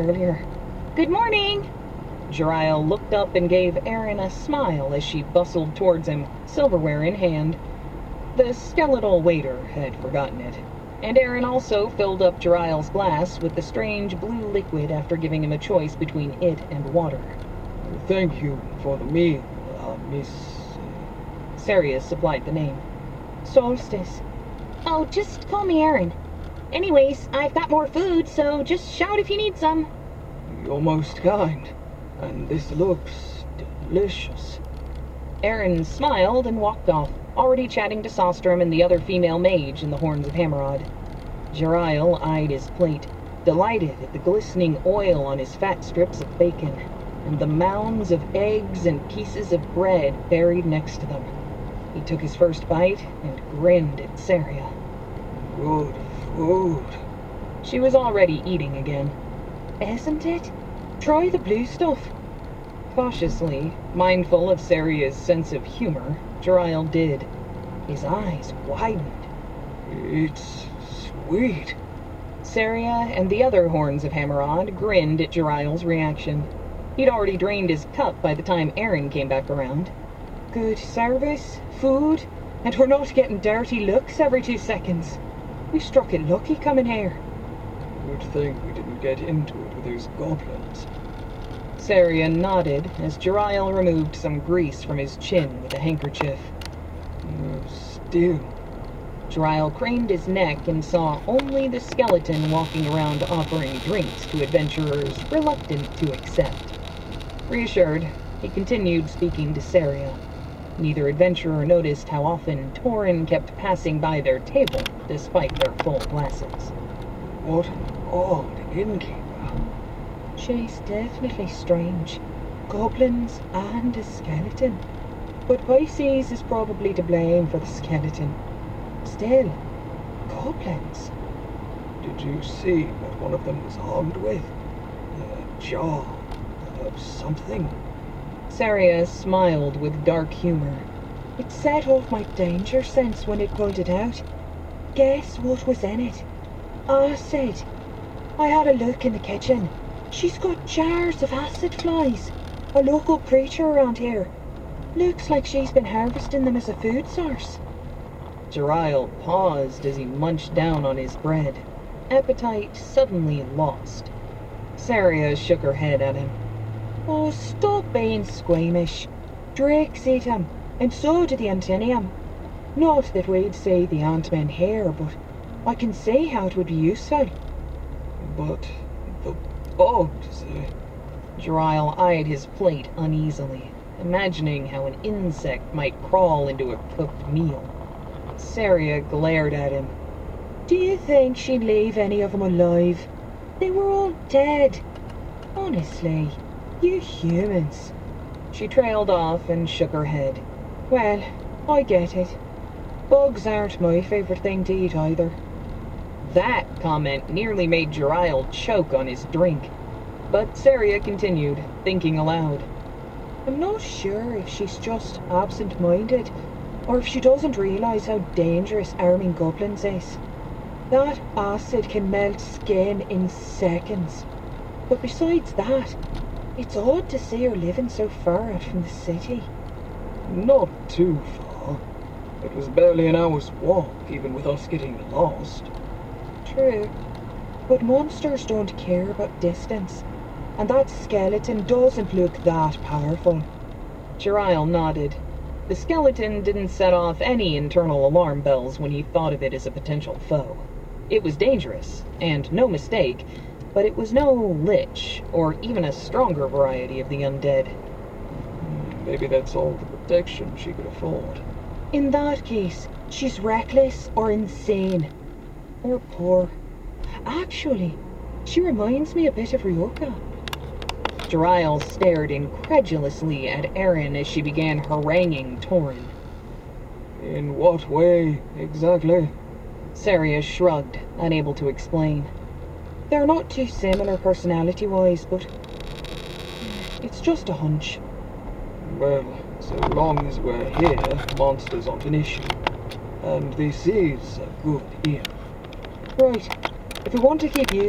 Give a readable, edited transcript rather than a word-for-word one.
earlier. Good morning! Jeriel looked up and gave Erin a smile as she bustled towards him, silverware in hand. The skeletal waiter had forgotten it, and Erin also filled up Jeriel's glass with the strange blue liquid after giving him a choice between it and water. Thank you for the meal, Miss... Sarius supplied the name. Solstice. Oh, just call me Erin. Anyways, I've got more food, so just shout if you need some. You're most kind, and this looks delicious. Erin smiled and walked off, already chatting to Sostrom and the other female mage in the Horns of Hammerod. Jeriel eyed his plate, delighted at the glistening oil on his fat strips of bacon, and the mounds of eggs and pieces of bread buried next to them. He took his first bite and grinned at Saria. Good food. She was already eating again. Isn't it? Try the blue stuff. Cautiously, mindful of Saria's sense of humor, Jeriel did. His eyes widened. It's sweet. Saria and the other Horns of Hammerod grinned at Jeriel's reaction. He'd already drained his cup by the time Erin came back around. Good service, food, and we're not getting dirty looks every 2 seconds. We struck it lucky coming here. Good thing we didn't get into it with those goblins. Saria nodded as Jeriel removed some grease from his chin with a handkerchief. Still. Jeriel craned his neck and saw only the skeleton walking around offering drinks to adventurers reluctant to accept. Reassured, he continued speaking to Saria. Neither adventurer noticed how often Torin kept passing by their table despite their full glasses. What an odd innkeeper. She's definitely strange. Goblins and a skeleton. But Pisces is probably to blame for the skeleton. Still, goblins. Did you see what one of them was armed with? A jar of something? Saria smiled with dark humor. It set off my danger sense when it pulled it out. Guess what was in it? Acid. I had a look in the kitchen. She's got jars of acid flies. A local preacher around here. Looks like she's been harvesting them as a food source. Jeriel paused as he munched down on his bread, appetite suddenly lost. Saria shook her head at him. Oh, stop being squeamish. Drakes eat 'em, and so do the Antinium. Not that we'd say the Ant-Men here, but I can see how it would be useful. But the bugs... Jeriel eyed his plate uneasily, imagining how an insect might crawl into a cooked meal. Saria glared at him. Do you think she'd leave any of 'em alive? They were all dead. Honestly, you humans. She trailed off and shook her head. Well, I get it. Bugs aren't my favourite thing to eat either. That comment nearly made Jeriel choke on his drink. But Saria continued, thinking aloud. I'm not sure if she's just absent-minded, or if she doesn't realise how dangerous arming goblins is. That acid can melt skin in seconds. But besides that, it's odd to see her living so far out from the city. Not too far. It was barely an hour's walk, even with us getting lost. True. But monsters don't care about distance. And that skeleton doesn't look that powerful. Jeriel nodded. The skeleton didn't set off any internal alarm bells when he thought of it as a potential foe. It was dangerous, and no mistake, but it was no lich, or even a stronger variety of the undead. Maybe that's all the protection she could afford. In that case, she's reckless or insane. Or poor. Actually, she reminds me a bit of Ryoka. Jeriel stared incredulously at Erin as she began haranguing Torin. In what way, exactly? Saria shrugged, unable to explain. They're not too similar personality-wise, but it's just a hunch. Well, so long as we're here, monsters aren't an issue. And this is a good inn. Right. If we want to keep using